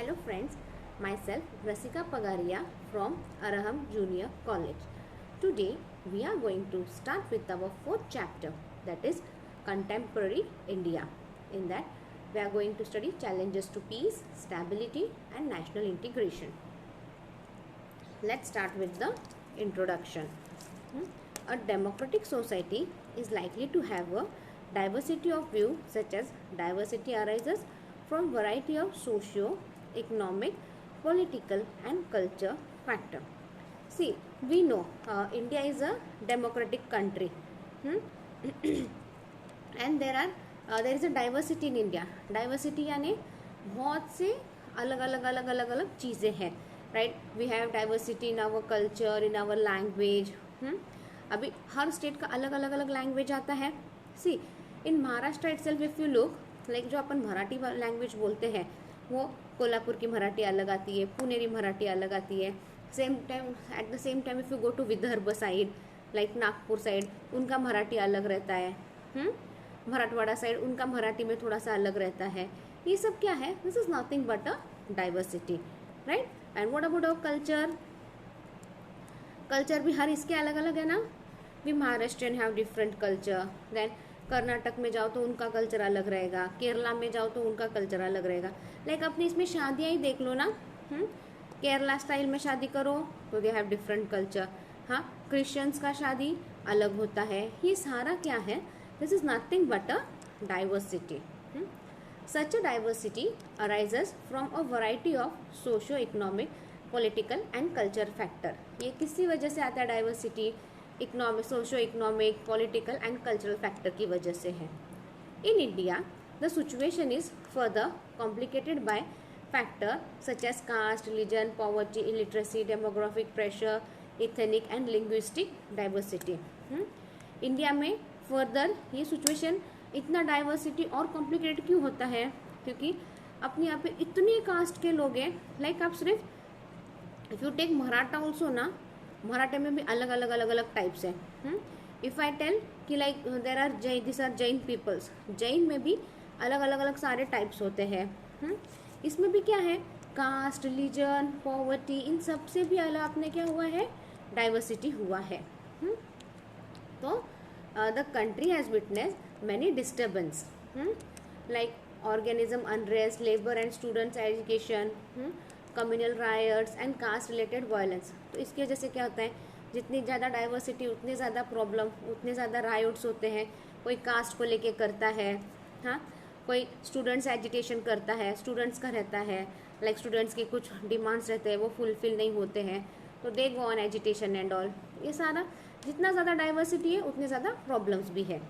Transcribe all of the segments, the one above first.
Hello friends, myself Rasika Pagaria from Araham Junior College. Today we are going to start with our fourth chapter, that is Contemporary India. In that we are going to study challenges to peace, stability and national integration. Let's start with the introduction. A democratic society is likely to have a diversity of view, such as diversity arises from variety of socio-economic, political and culture factor. See, we know India is a democratic country, and there is a diversity in India. Diversity यानी बहुत से अलग अलग चीज़ें हैं, right. We have diversity in our culture, in our language. अभी हर state का अलग अलग लैंग्वेज आता है. See, in Maharashtra itself if you look, like जो अपन मराठी लैंग्वेज बोलते हैं वो कोल्हापुर की मराठी अलग आती है, पुनेरी मराठी अलग आती है. Same time at the same time if you go to Vidarbha side, like Nagpur side, उनका मराठी अलग रहता है. मराठवाड़ा साइड उनका मराठी में थोड़ा सा अलग रहता है. ये सब क्या है? This is nothing but a diversity, right. And what about our culture? Culture भी हर इसके अलग अलग है ना. We Maharashtrian have different culture. Then Karnataka में जाओ तो उनका कल्चर अलग रहेगा, केरला में जाओ तो उनका कल्चर अलग रहेगा. लाइक अपनी इसमें शादियाँ ही देख लो ना. केरला स्टाइल में शादी करो तो दे हैव डिफरेंट कल्चर. हाँ, क्रिश्चियंस का शादी अलग होता है. ये सारा क्या है? This is nothing but a diversity. Such a diversity arises from a variety of socio economic, political and culture factor. ये किसी वजह से आता है diversity? Economic, socio economic, political and cultural factor की वजह से है. In India the situation is further complicated by factor such as caste, religion, poverty, illiteracy, demographic pressure, ethnic and linguistic diversity. India में फर्दर ये situation इतना diversity और complicated क्यों होता है? क्योंकि अपने यहाँ पे इतने कास्ट के लोग हैं. लाइक आप सिर्फ if you take Maratha also ना, मराठे में भी अलग अलग टाइप्स हैं. इफ आई टेल कि like there are Jain, this are Jain peoples, Jain में भी अलग अलग सारे टाइप्स होते हैं. इसमें भी क्या है? कास्ट, रिलीजन, पॉवर्टी, इन सब से भी अलग अपने क्या हुआ है? डाइवर्सिटी हुआ है. तो the country has witness many disturbance like organism unrest, labour and students education, communal riots and caste related violence. तो इसकी वजह से क्या होता है? जितनी ज़्यादा डाइवर्सिटी उतनी ज़्यादा प्रॉब्लम, उतने ज़्यादा रायोट्स होते हैं. कोई कास्ट को लेके करता है, हाँ, कोई स्टूडेंट्स एजिटेशन करता है, स्टूडेंट्स का रहता है, लाइक स्टूडेंट्स के कुछ डिमांड्स रहते हैं वो फुलफिल नहीं होते हैं तो they go on agitation and all. ये सारा जितना ज़्यादा डाइवर्सिटी है उतनी ज़्यादा प्रॉब्लम्स भी है.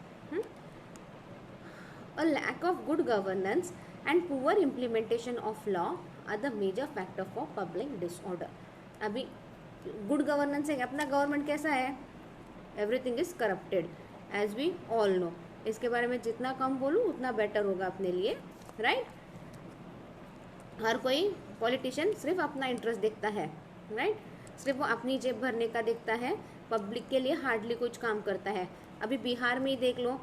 A lack of good governance and poor implementation of law are the major factor for public disorder. अभी गुड गवर्नेंस है, अपना गवर्नमेंट कैसा है? Everything is corrupted as we all know. इसके बारे में जितना कम बोलूँ उतना बेटर होगा अपने लिए, राइट. हर कोई पॉलिटिशियन सिर्फ अपना इंटरेस्ट देखता है, राइट. सिर्फ वो अपनी जेब भरने का देखता है, पब्लिक के लिए हार्डली कुछ काम करता है. अभी बिहार में ही देख लो,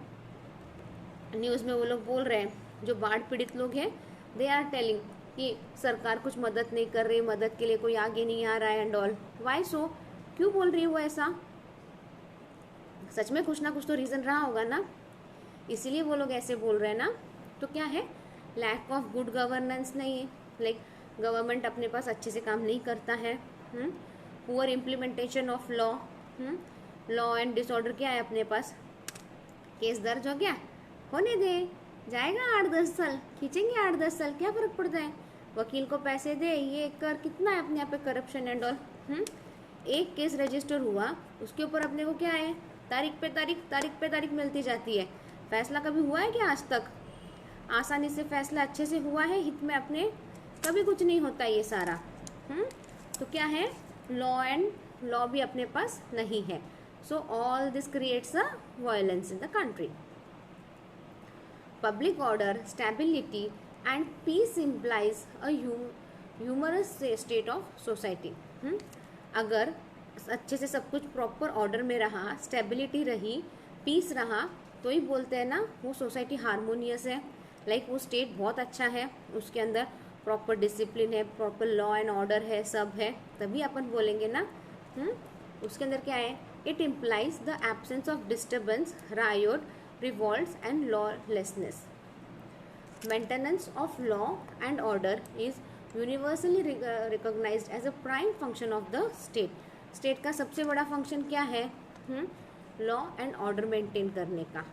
न्यूज़ में वो लोग बोल रहे हैं, जो बाढ़ पीड़ित लोग हैं, दे आर टेलिंग कि सरकार कुछ मदद नहीं कर रही, मदद के लिए कोई आगे नहीं आ रहा है एंड ऑल. वाई सो? क्यों बोल रही है वो ऐसा? सच में कुछ ना कुछ तो रीज़न रहा होगा ना, इसीलिए वो लोग ऐसे बोल रहे हैं ना. तो क्या है? लैक ऑफ गुड गवर्नेंस नहीं है, लाइक गवर्नमेंट अपने पास अच्छे से काम नहीं करता है. Poor implementation of law, law and disorder क्या है अपने पास? केस दर्ज हो गया, होने दे, जाएगा 8-10 साल, खींचेंगे 8-10 साल, क्या फर्क पड़ता है? वकील को पैसे दे, ये कर, कितना है अपने यहाँ पे करप्शन एंड ऑल. एक केस रजिस्टर हुआ, उसके ऊपर अपने को क्या है? तारीख पे तारीख मिलती जाती है. फैसला कभी हुआ है क्या आज तक? आसानी से फैसला अच्छे से हुआ है हित में अपने? कभी कुछ नहीं होता ये सारा. तो क्या है? लॉ भी अपने पास नहीं है. So all this creates a violence in the country. Public order, stability and peace implies a humorous state of society. अगर अच्छे से सब कुछ प्रॉपर ऑर्डर में रहा, स्टेबिलिटी रही, पीस रहा, तो ही बोलते हैं ना वो सोसाइटी हारमोनियस है. लाइक वो स्टेट बहुत अच्छा है, उसके अंदर प्रॉपर डिसिप्लिन है, प्रॉपर लॉ एंड ऑर्डर है, सब है, तभी अपन बोलेंगे ना। उसके अंदर क्या है, it implies the absence of disturbance, riot, revolts and lawlessness. Maintenance of law and order is universally recognised as a prime function of the state. State का सबसे बड़ा फंक्शन क्या है, लॉ एंड ऑर्डर मेंटेन करने का।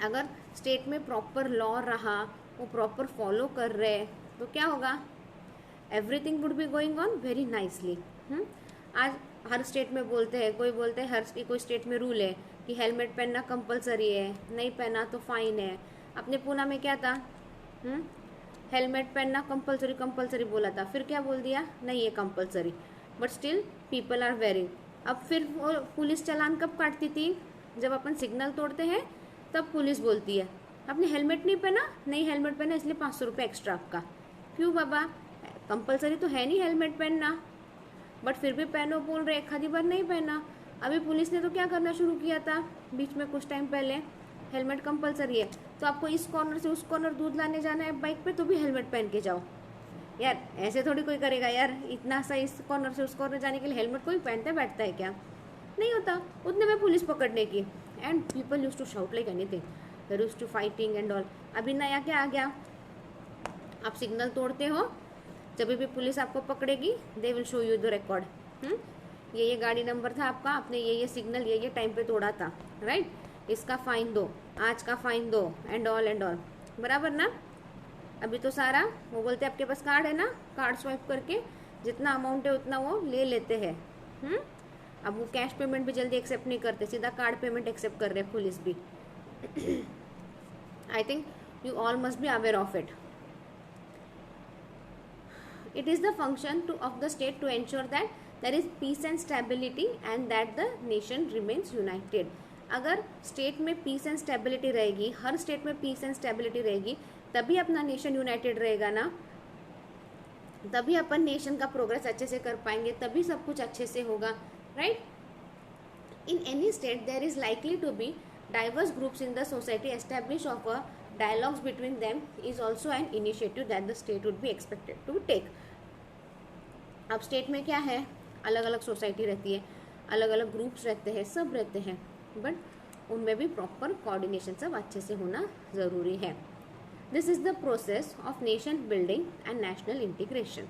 अगर state में proper law रहा, वो प्रॉपर फॉलो कर रहे, तो क्या होगा, everything would be going on very nicely. आज हर स्टेट में बोलते हैं, कोई बोलते हैं हर कोई स्टेट में रूल है कि हेलमेट पहनना कंपलसरी है, नहीं पहना तो फाइन है। अपने पूना में क्या था, हेलमेट पहनना कंपलसरी बोला था, फिर क्या बोल दिया, नहीं है compulsory, but still people are wearing. अब फिर वो पुलिस चालान कब काटती थी, जब अपन सिग्नल तोड़ते हैं तब पुलिस बोलती है आपने हेलमेट नहीं पहना, नहीं हेलमेट पहना इसलिए 500 रुपये एक्स्ट्रा आपका। क्यों बाबा, कंपलसरी तो है नहीं हेलमेट पहनना, बट फिर भी पहनो बोल रहे, एक आधी बार नहीं पहना। अभी पुलिस ने तो क्या करना शुरू किया था बीच में कुछ टाइम पहले, हेलमेट कंपलसरी है तो आपको इस कॉर्नर से उस कॉर्नर दूध लाने जाना है बाइक पे, तो भी हेलमेट पहन के जाओ। यार ऐसे थोड़ी कोई करेगा यार, इतना सा इस कॉर्नर से उस कॉर्नर जाने के लिए हेलमेट कोई पहनता बैठता है क्या, नहीं होता। उतने में पुलिस पकड़ने की, and people use to shout like anything, there use to fighting and all. अभी नया क्या आ गया, आप सिग्नल तोड़ते हो, जब भी पुलिस आपको पकड़ेगी they will show you the record, ये गाड़ी नंबर था आपका, आपने ये सिग्नल ये टाइम पे तोड़ा था, राइट, इसका फाइन दो, आज का फाइन दो, एंड ऑल बराबर ना। अभी तो सारा वो बोलते हैं आपके पास कार्ड है ना, कार्ड स्वाइप करके जितना अमाउंट है उतना वो ले लेते हैं। अब वो कैश पेमेंट भी जल्दी एक्सेप्ट नहीं करते, सीधा कार्ड पेमेंट एक्सेप्ट कर रहे हैं पुलिस भी। I think you all must be aware of it. It is the function of the state to ensure that there is peace and stability and that the nation remains united. अगर state में piece and stability रहेगी, हर state में piece and stability रहेगी, तभी अपना nation United रहेगा ना, तभी अपन नेशन का प्रोग्रेस अच्छे से कर पाएंगे, तभी सब कुछ अच्छे से होगा, right. In any state there is likely to be diverse groups in the society establish of a dialogues between them is also an initiative that the state would be expected to take. अब state में क्या है, अलग अलग society रहती है, अलग अलग ग्रुप्स रहते हैं, सब रहते हैं, बट उनमें भी प्रॉपर कोऑर्डिनेशन सब अच्छे से होना ज़रूरी है। This is the process of nation building and national integration.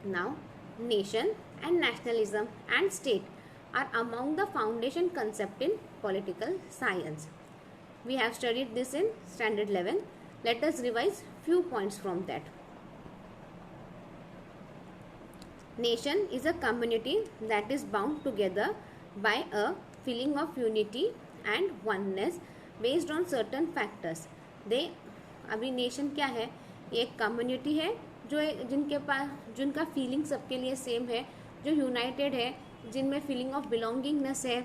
Now nation and nationalism and state are among the foundation concept in political science. We have studied this in standard 11. Let us revise few points from that. Nation is a community that is bound together by a feeling of unity and oneness based on certain factors. They अभी nation क्या है, ये एक community है जो जिनके पास जिनका feeling सबके लिए सेम है, जो यूनाइटेड है, जिनमें फीलिंग ऑफ बिलोंगिंगनेस है।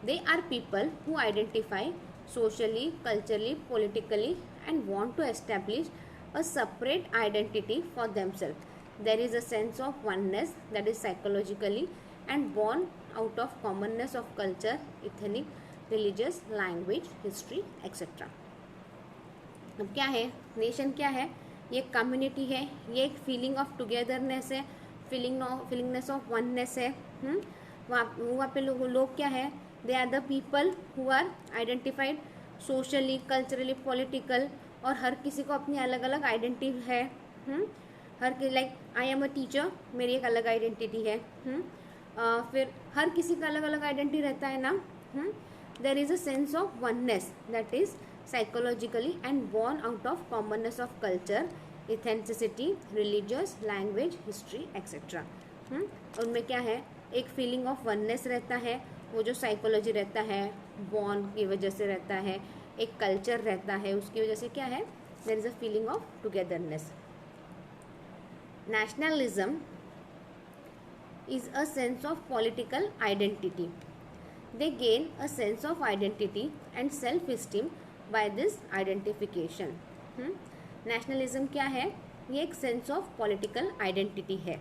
They are people who identify socially, culturally, politically and want to establish a separate identity for themselves. There is a sense of oneness that is psychologically and born out of commonness of culture, ethnic, religious, language, history etcetera. अब क्या है, nation क्या है, ये community है, ये एक feeling of togetherness है, फीलिंगनेस ऑफ वननेस है। वहाँ पे लोग क्या है, they are the people who are identified socially, culturally, political, और हर किसी को अपनी अलग अलग आइडेंटिटी है। हर like I am a teacher, मेरी एक अलग आइडेंटिटी है। फिर हर किसी का अलग अलग आइडेंटिटी रहता है ना। There is a sense of oneness that is psychologically and born out of commonness of culture, ethnicity, religious, language, history etcetera. उनमें क्या है, एक फीलिंग ऑफ वननेस रहता है, वो जो साइकोलॉजी रहता है बॉर्न की वजह से रहता है, एक कल्चर रहता है उसकी वजह से क्या है, there is a feeling of togetherness. Nationalism is a sense of political identity. They gain a sense of identity and self esteem by this identification. Nationalism क्या है, ये एक सेंस ऑफ पॉलिटिकल आइडेंटिटी है।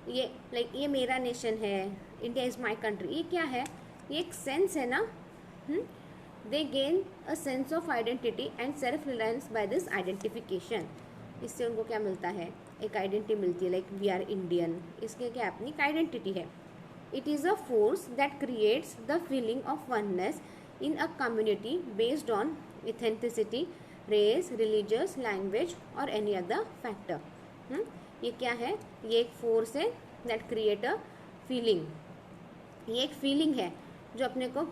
ये लाइक ये मेरा nation है, India is my country, ये क्या है, ये एक सेंस है ना। They gain a sense of identity and self reliance by this identification. इससे उनको क्या मिलता है, एक आइडेंटिटी मिलती है, लाइक वी आर इंडियन, इसके क्या अपनी एक आइडेंटिटी है। It is a force that creates the feeling of oneness in a community based on authenticity, race, religious, language और एनी अदर फैक्टर। ये क्या है, ये एक फोर्स है दैट क्रिएट अ फीलिंग। ये एक फीलिंग है जो अपने को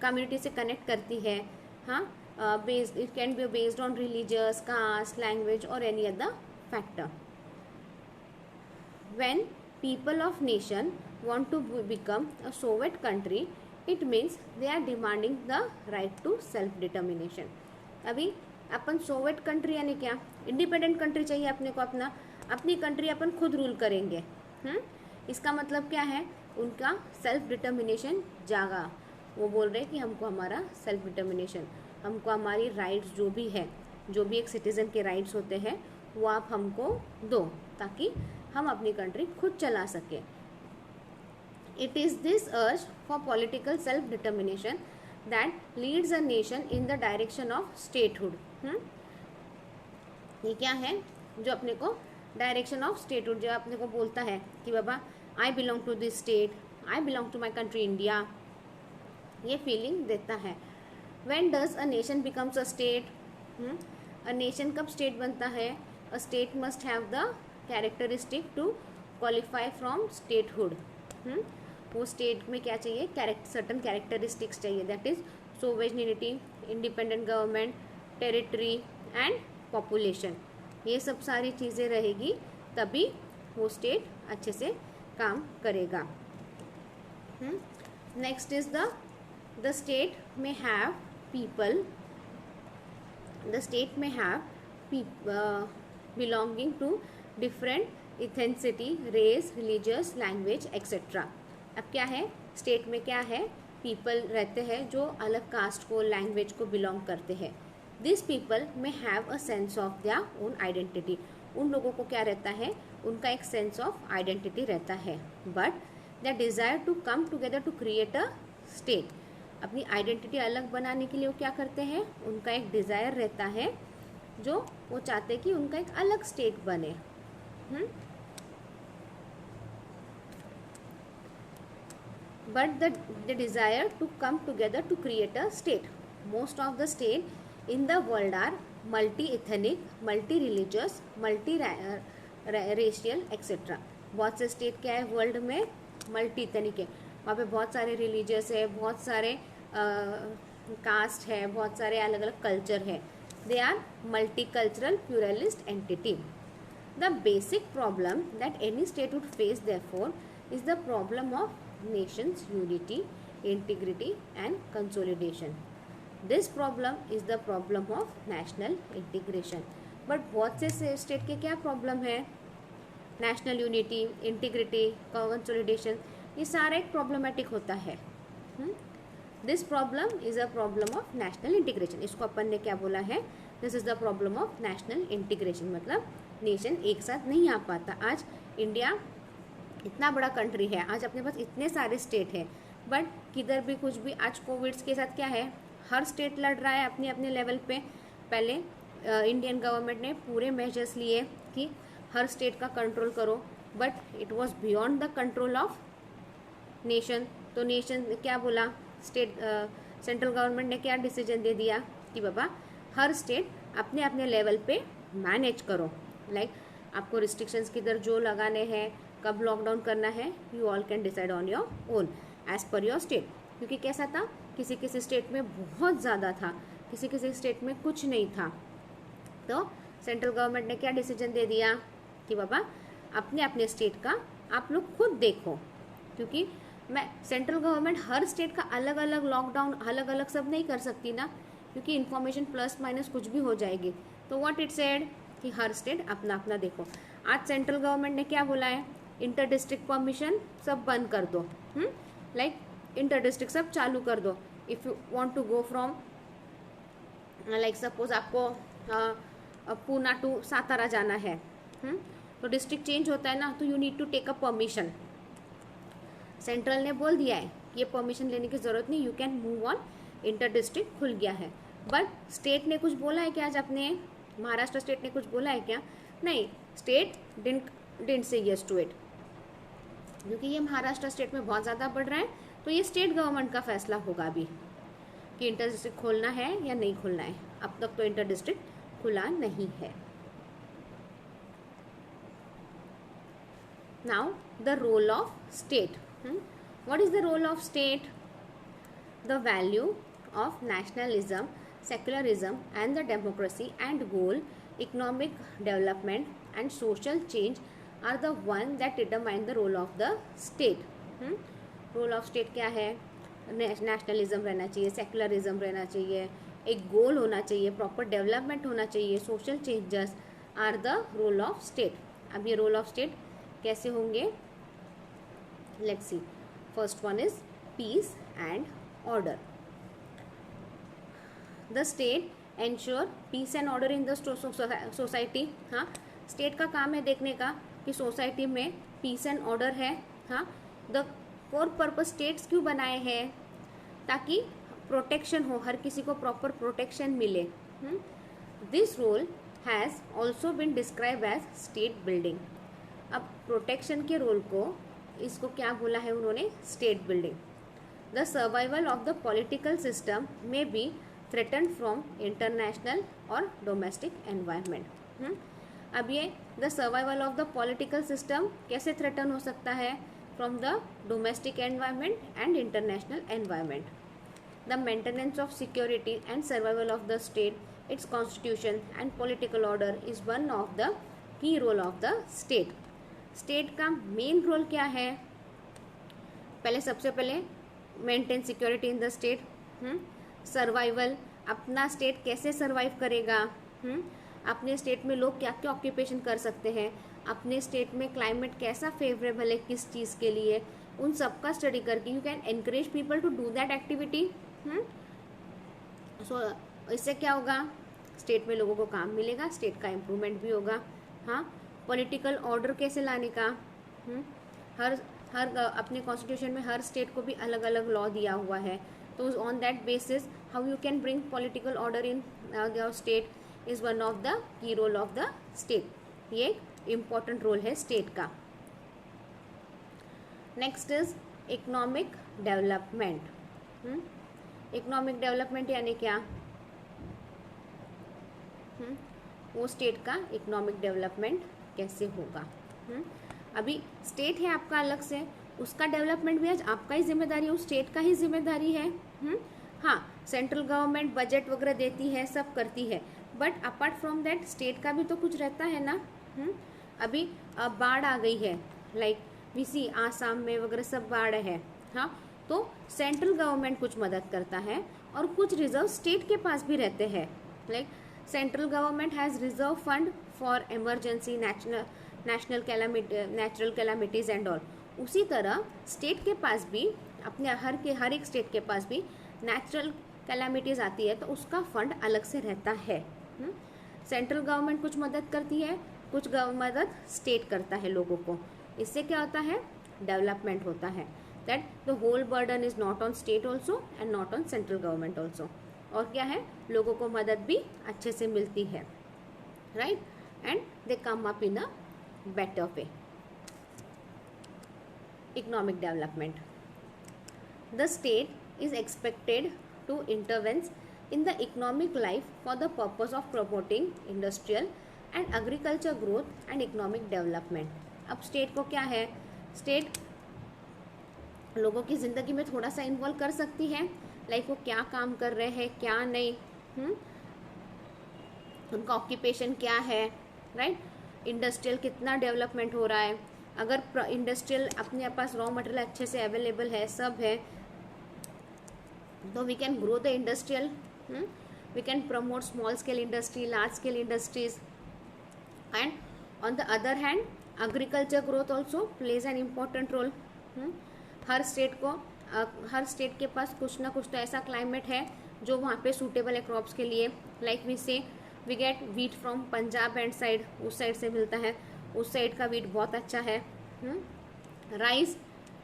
कम्युनिटी से कनेक्ट करती है। हाँ, based, it can be based on religious, caste, language और any other factor. When people of nation want to become a Soviet country, it means they are demanding the right to self determination। अभी अपन Soviet country यानी क्या, independent country चाहिए अपने को, अपना अपनी country अपन खुद रूल करेंगे। इसका मतलब क्या है, उनका सेल्फ डिटर्मिनेशन जागा। वो बोल रहे हैं कि हमको हमारा सेल्फ डिटर्मिनेशन, हमको हमारी राइट्स जो भी है, जो भी एक सिटीज़न के राइट्स होते हैं वो आप हमको दो, ताकि हम अपनी कंट्री खुद चला सके। It is this urge for political self determination that leads a nation in the direction of statehood. ये क्या है, जो अपने को डायरेक्शन ऑफ स्टेटहुड, जो अपने को बोलता है कि बाबा I belong to this state, I belong to my country India, ये फीलिंग देता है। When does a nation becomes a state, a nation कब स्टेट बनता है, a state must have the characteristic to qualify from statehood. वो state में क्या चाहिए, सर्टन कैरेक्टरिस्टिक्स चाहिए, that is sovereignty, independent government, territory and population. ये सब सारी चीज़ें रहेगी तभी वो स्टेट अच्छे से काम करेगा। नेक्स्ट इज द स्टेट में हैव पीपल, द स्टेट में have belonging to different ethnicity, race, religious, language, etc. अब क्या है, स्टेट में क्या है, पीपल रहते हैं जो अलग कास्ट को, लैंग्वेज को बिलोंग करते हैं। दिस पीपल में have a sense of their own identity. उन लोगों को क्या रहता है, उनका एक सेंस ऑफ आइडेंटिटी रहता है। But the desire to come together to create a state, अपनी आइडेंटिटी अलग बनाने के लिए वो क्या करते हैं, उनका एक डिज़ायर रहता है, जो वो चाहते हैं कि उनका एक अलग स्टेट बने। But the desire to come together to create a state. Most of the state in the world are multi ethnic, multi religious, multi racial etcetera. बहुत से स्टेट क्या है वर्ल्ड में, मल्टी इथनिक है, वहाँ पे बहुत सारे रिलीजियस है, बहुत सारे कास्ट है, बहुत सारे अलग अलग कल्चर है। They are multicultural pluralist entity. The basic problem that any state would face, therefore, is the problem of nation's unity, integrity, and consolidation. This problem is the problem of national integration. But बहुत से state के क्या problem है, national unity, integrity, consolidation, ये सारा एक problematic होता है। This problem is a problem of national integration. इसको अपन ने क्या बोला है, this is the problem of national integration, मतलब नेशन एक साथ नहीं आ पाता। आज इंडिया इतना बड़ा कंट्री है, आज अपने पास इतने सारे स्टेट हैं, बट किधर भी कुछ भी, आज कोविड के साथ क्या है, हर स्टेट लड़ रहा है अपने अपने लेवल पे। पहले इंडियन गवर्नमेंट ने पूरे मेजर्स लिए कि हर स्टेट का कंट्रोल करो, but it was beyond the control of nation. तो नेशन क्या बोला, स्टेट सेंट्रल गवर्नमेंट ने क्या डिसीजन दे दिया कि बाबा हर स्टेट अपने अपने लेवल पे मैनेज करो। लाइक आपको रिस्ट्रिक्शंस किधर जो लगाने हैं, कब लॉकडाउन करना है, you all can decide on your own as per your state. क्योंकि कैसा था, किसी किसी स्टेट में बहुत ज़्यादा था, किसी किसी स्टेट में कुछ नहीं था। तो सेंट्रल गवर्नमेंट ने क्या डिसीजन दे दिया कि बाबा अपने अपने स्टेट का आप लोग खुद देखो। क्योंकि मैं सेंट्रल गवर्नमेंट हर स्टेट का अलग अलग लॉकडाउन, अलग अलग सब नहीं कर सकती ना, क्योंकि इन्फॉर्मेशन प्लस माइनस कुछ भी हो जाएगी। तो व्हाट इट सेड कि हर स्टेट अपना अपना देखो। आज सेंट्रल गवर्नमेंट ने क्या बोला है, इंटर डिस्ट्रिक्ट परमिशन सब बंद कर दो, लाइक इंटर डिस्ट्रिक्ट सब चालू कर दो। If you want to go from, like suppose आपको पूना टू सातारा जाना है, तो डिस्ट्रिक्ट चेंज होता है ना, तो you need to take a permission. Central ने बोल दिया है कि ये परमिशन लेने की ज़रूरत नहीं, you can move on inter district खुल गया है। बट स्टेट ने कुछ बोला है क्या आज अपने, महाराष्ट्र स्टेट ने कुछ बोला है क्या? नहीं, state didn't say yes to it, क्योंकि ये महाराष्ट्र स्टेट में बहुत ज़्यादा बढ़ रहा है, तो ये स्टेट गवर्नमेंट का फैसला होगा अभी कि इंटर डिस्ट्रिक्ट खोलना है या नहीं खोलना है। अब तक तो इंटर डिस्ट्रिक्ट खुला नहीं है। Now the role of state. What is the role of state? The value of nationalism, secularism and the democracy and goal, economic development and social change are the one that determine the role of the state. Role of state क्या है? Nationalism रहना चाहिए, secularism रहना चाहिए, एक गोल होना चाहिए, proper development होना चाहिए, social changes are the role of state. अब ये रोल ऑफ स्टेट कैसे होंगे? Let's see. First one is peace and order. The state ensure peace and order in the society. हाँ, स्टेट का काम है देखने का कि सोसाइटी में पीस एंड ऑर्डर है. हाँ, द फॉर पर्पस स्टेट्स क्यों बनाए हैं? ताकि प्रोटेक्शन हो, हर किसी को प्रॉपर प्रोटेक्शन मिले. This role has also been describe as state building. अब प्रोटेक्शन के रोल को, इसको क्या बोला है उन्होंने? State building. The survival of the political system में बी थ्रेटन फ्रॉम इंटरनेशनल और डोमेस्टिक एनवायरनमेंट. अब ये the survival of the political system कैसे थ्रेटन हो सकता है? From the domestic environment and international environment. The maintenance of security and survival of the state, its constitution and political order is one of the key role of the state. State का main role क्या है? पहले सबसे पहले maintain security in the state. Survival, अपना state कैसे survive करेगा? अपने स्टेट में लोग क्या क्या ऑक्यूपेशन कर सकते हैं, अपने स्टेट में क्लाइमेट कैसा फेवरेबल है किस चीज़ के लिए, उन सब का स्टडी करके you can encourage people to do that activity. So इससे क्या होगा? स्टेट में लोगों को काम मिलेगा, स्टेट का इम्प्रूवमेंट भी होगा. हाँ, पॉलिटिकल ऑर्डर कैसे लाने का? हर अपने कॉन्स्टिट्यूशन में हर स्टेट को भी अलग अलग लॉ दिया हुआ है, तो on that basis how you can bring political order in your state is one of the key role of the state. ये इम्पॉर्टेंट रोल है स्टेट का. Next is economic development. Economic development यानी क्या? वो स्टेट का economic development कैसे होगा? अभी स्टेट है आपका अलग से, उसका डेवलपमेंट भी आज आपका ही जिम्मेदारी है, उस स्टेट का ही जिम्मेदारी है. हाँ, सेंट्रल गवर्नमेंट बजट वगैरह देती है, सब करती है, but apart from that state का भी तो कुछ रहता है ना. अभी बाढ़ आ गई है, लाइक वी सी आसाम में वगैरह सब बाढ़ है. हाँ, तो सेंट्रल गवर्नमेंट कुछ मदद करता है और कुछ रिजर्व स्टेट के पास भी रहते हैं. Like central government has reserve fund for emergency, national calamities and all. उसी तरह स्टेट के पास भी अपने हर एक स्टेट के पास भी नेचुरल कैलामिटीज़ आती है, तो उसका फंड अलग से रहता है. सेंट्रल गवर्नमेंट कुछ मदद करती है, कुछ मदद स्टेट करता है लोगों को. इससे क्या होता है? डेवलपमेंट होता है. That the whole burden is not on state also and not on central government also. और क्या है? लोगों को मदद भी अच्छे से मिलती है, right, and they come up in a better way. Economic development. The state is expected to intervene in the economic life for the purpose of promoting industrial and agriculture growth and economic development. अब state को क्या है? State लोगों की ज़िंदगी में थोड़ा सा इन्वॉल्व कर सकती है, लाइक वो क्या काम कर रहे हैं क्या नहीं, उनका ऑक्यूपेशन क्या है, राइट, इंडस्ट्रियल कितना डेवलपमेंट हो रहा है. अगर इंडस्ट्रियल अपने पास रॉ मटेरियल अच्छे से अवेलेबल है, सब है, तो we can grow the industrial. We can promote small scale industry, large scale industries, and on the other hand agriculture growth also plays an important role. Her state के पास कुछ ना कुछ तो ऐसा क्लाइमेट है जो वहाँ पे सूटेबल है क्रॉप्स के लिए. Like we say we get wheat from Punjab and side, उस साइड से मिलता है, उस साइड का वीट बहुत अच्छा है. Rice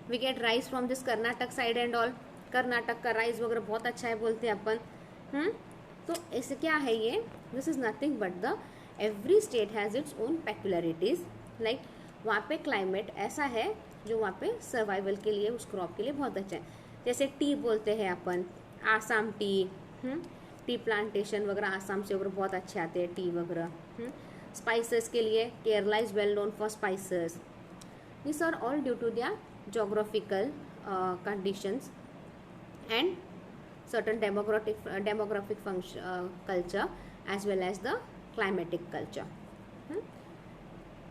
we get rice from this Karnataka side and all. Karnataka का राइस वगैरह बहुत अच्छा है बोलते हैं अपन। तो इससे क्या है ये, this is nothing but the every state has its own peculiarities. Like वहाँ पे क्लाइमेट ऐसा है जो वहाँ पे सर्वाइवल के लिए, उस क्रॉप के लिए बहुत अच्छा है। जैसे टी बोलते हैं अपन, आसाम टी, टी प्लांटेशन वगैरह आसाम से वगैरह बहुत अच्छे आते हैं टी वगैरह। स्पाइसेस के लिए Kerala is well known for spices. This are all due to their geographical conditions and certain demographic culture as well as the climatic culture।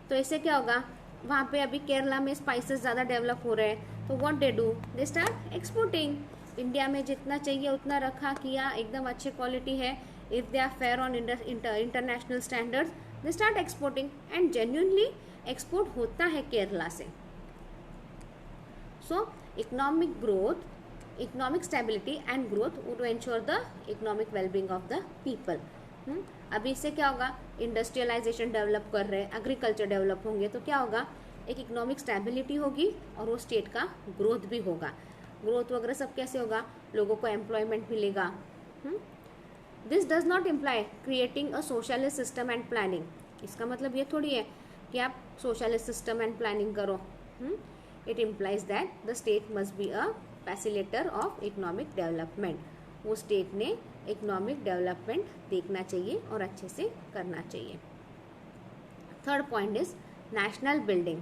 तो इससे क्या होगा, वहाँ पे अभी केरला में स्पाइसेस ज़्यादा डेवलप हो रहे हैं, तो what they do, they start exporting. India में जितना चाहिए उतना रखा, किया, एकदम अच्छी क्वालिटी है, if they are fair on international standards, they start exporting and genuinely export होता है केरला से। So economic growth, economic stability and growth would ensure the economic well-being of the people। अभी इससे क्या होगा, इंडस्ट्रियलाइजेशन डेवलप कर रहे हैं, एग्रीकल्चर डेवलप होंगे, तो क्या होगा, एक इकोनॉमिक स्टेबिलिटी होगी और वो स्टेट का ग्रोथ भी होगा। ग्रोथ वगैरह सब कैसे होगा, लोगों को एम्प्लॉयमेंट मिलेगा। This does not imply creating a socialist system and planning. इसका मतलब ये थोड़ी है कि आप सोशलिस्ट सिस्टम एंड प्लानिंग करो। It implies that the state must be a facilitator of economic development। वो स्टेट ने इकोनॉमिक डेवलपमेंट देखना चाहिए और अच्छे से करना चाहिए। Third point is national building.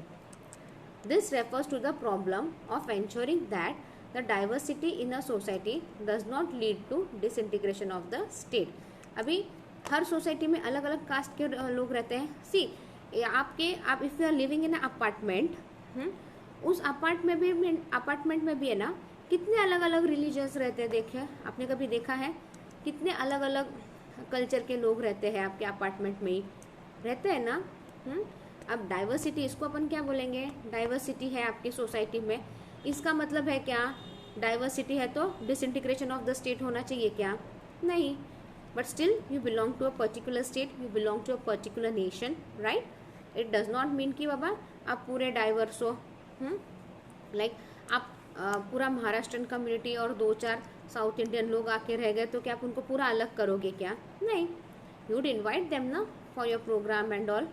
This refers to the problem of ensuring that the diversity in a society does not lead to disintegration of the state। अभी हर सोसाइटी में अलग अलग कास्ट के लोग रहते हैं। सी आप if you are living in apartment, उस अपार्टमेंट में भी है ना, कितने अलग अलग रिलीजन्स रहते हैं। देखिए, आपने कभी देखा है कितने अलग अलग कल्चर के लोग रहते हैं आपके अपार्टमेंट में ही रहते हैं ना। अब डाइवर्सिटी, इसको अपन क्या बोलेंगे, डाइवर्सिटी है आपकी सोसाइटी में, इसका मतलब है क्या, डाइवर्सिटी है तो डिसइंटीग्रेशन ऑफ द स्टेट होना चाहिए क्या, नहीं, but still you belong to a particular state, you belong to a particular nation, right. It does not mean कि बाबा आप पूरे डाइवर्स हो। लाइक आप पूरा महाराष्ट्रन कम्युनिटी और 2-4 साउथ इंडियन लोग आके रह गए, तो क्या आप उनको पूरा अलग करोगे क्या, नहीं, यूड इन्वाइट देम ना for your programme and all.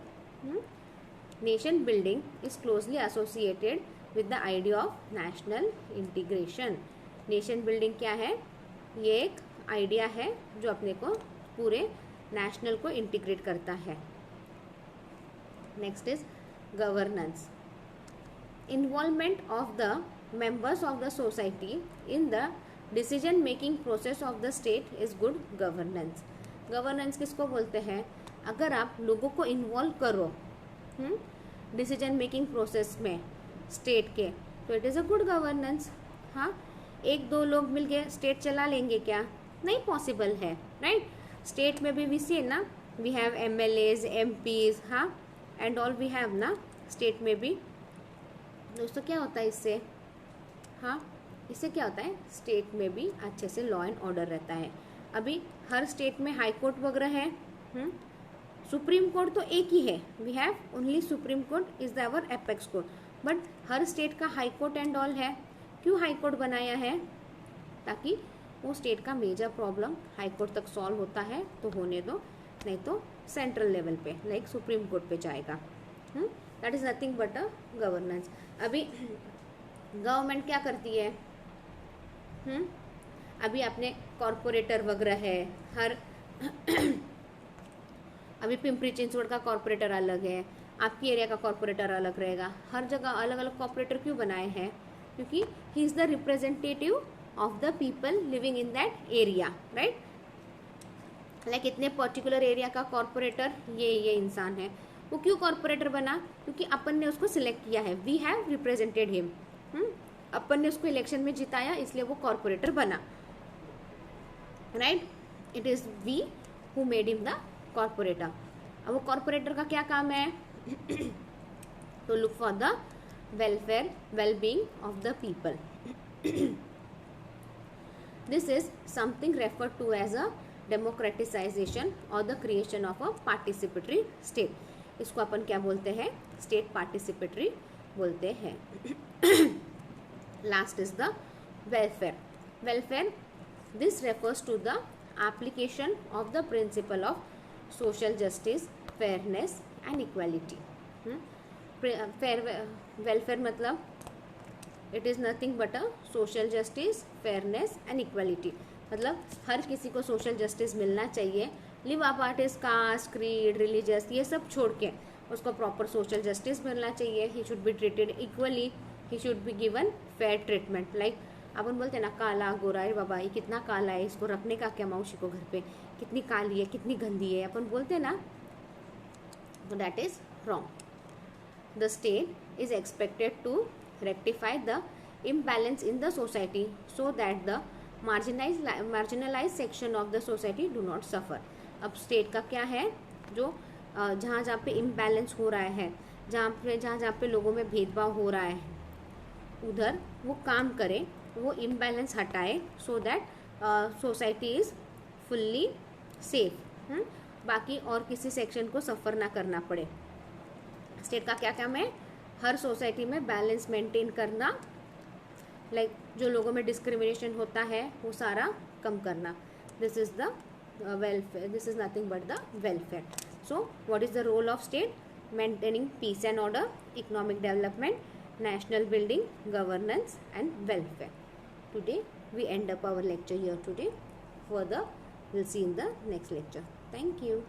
Nation building is closely associated with the idea of national integration. Nation building क्या है, ये एक आइडिया है जो अपने को पूरे नेशनल को इंटीग्रेट करता है। Next is governance. Involvement of the members of the society in the decision making process of the state is good governance। Governance किसको बोलते हैं, अगर आप लोगों को इन्वॉल्व करो डिसीजन मेकिंग प्रोसेस में स्टेट के, तो it is a good governance. हाँ, 1-2 लोग मिलके स्टेट चला लेंगे क्या, नहीं पॉसिबल है, राइट। स्टेट में भी वी सी ना, वी हैव MLAs, MPs, हाँ, एंड ऑल वी हैव ना स्टेट में भी। दोस्तों क्या होता है इससे, हाँ, इससे क्या होता है, स्टेट में भी अच्छे से लॉ एंड ऑर्डर रहता है। अभी हर स्टेट में हाई कोर्ट वगैरह है, सुप्रीम कोर्ट तो एक ही है, we have only supreme court is our apex court, but हर स्टेट का हाई कोर्ट एंड ऑल है। क्यों हाई कोर्ट बनाया है, ताकि वो स्टेट का मेजर प्रॉब्लम हाई कोर्ट तक सॉल्व होता है तो होने दो, नहीं तो सेंट्रल लेवल पे लाइक सुप्रीम कोर्ट पे जाएगा। That is nothing but a governance. अभी गवर्नमेंट क्या करती है, अभी अपने कॉरपोरेटर वगैरह है, हर अभी पिंपरी चिंचवड़ का कॉरपोरेटर अलग है, आपकी एरिया का कॉरपोरेटर अलग रहेगा, हर जगह अलग अलग कॉरपोरेटर क्यों बनाए हैं, क्योंकि he is the representative of the people living in that area, right. Like इतने पर्टिकुलर एरिया का कॉरपोरेटर ये इंसान है, वो क्यों कॉरपोरेटर बना, क्योंकि अपन ने उसको सिलेक्ट किया है, वी हैव रिप्रेजेंटेड हिम, अपन ने उसको इलेक्शन में जिताया, इसलिए वो कॉरपोरेटर बना, right. It is we who made him the corporator. अब वो कॉरपोरेटर का क्या काम है, तो look for the welfare wellbeing of the people. This is something referred to as a democratisation और the creation of a participatory state. इसको अपन क्या बोलते हैं, स्टेट पार्टिसिपेटरी बोलते हैं। Last is the welfare. welfare, this refers to the application of the principle of social justice, fairness and equality. Fair welfare मतलब it is nothing but a social justice, fairness and equality. मतलब हर किसी को social justice मिलना चाहिए. Leave apart is caste, creed, religious, ये सब छोड़ के उसको प्रॉपर सोशल जस्टिस मिलना चाहिए. He should be treated equally, he should be given fair treatment. Like अपन बोलते हैं ना काला गोरा, अरे बाबा ये कितना काला है, इसको रखने का क्या मौसी को घर पे, कितनी काली है, कितनी गंदी है, अपन बोलते हैं ना, तो that is wrong. The state is expected to rectify the imbalance in the society so that the marginalized section of the society do not suffer. अब state का क्या है, जो जहाँ जहाँ पे imbalance हो रहा है, जहाँ पे लोगों में भेदभाव हो रहा है, उधर वो काम करे, वो imbalance हटाए, so that society is fully safe. बाकी और किसी सेक्शन को सफ़र ना करना पड़े. स्टेट का क्या काम है, हर सोसाइटी में बैलेंस मेंटेन करना, लाइक जो लोगों में डिस्क्रिमिनेशन होता है वो सारा कम करना. This is the welfare, this is nothing but the welfare. So what is the role of state? Maintaining peace and order, economic development, national building, governance and welfare. Today we end up our lecture here today. Further we'll see in the next lecture. Thank you.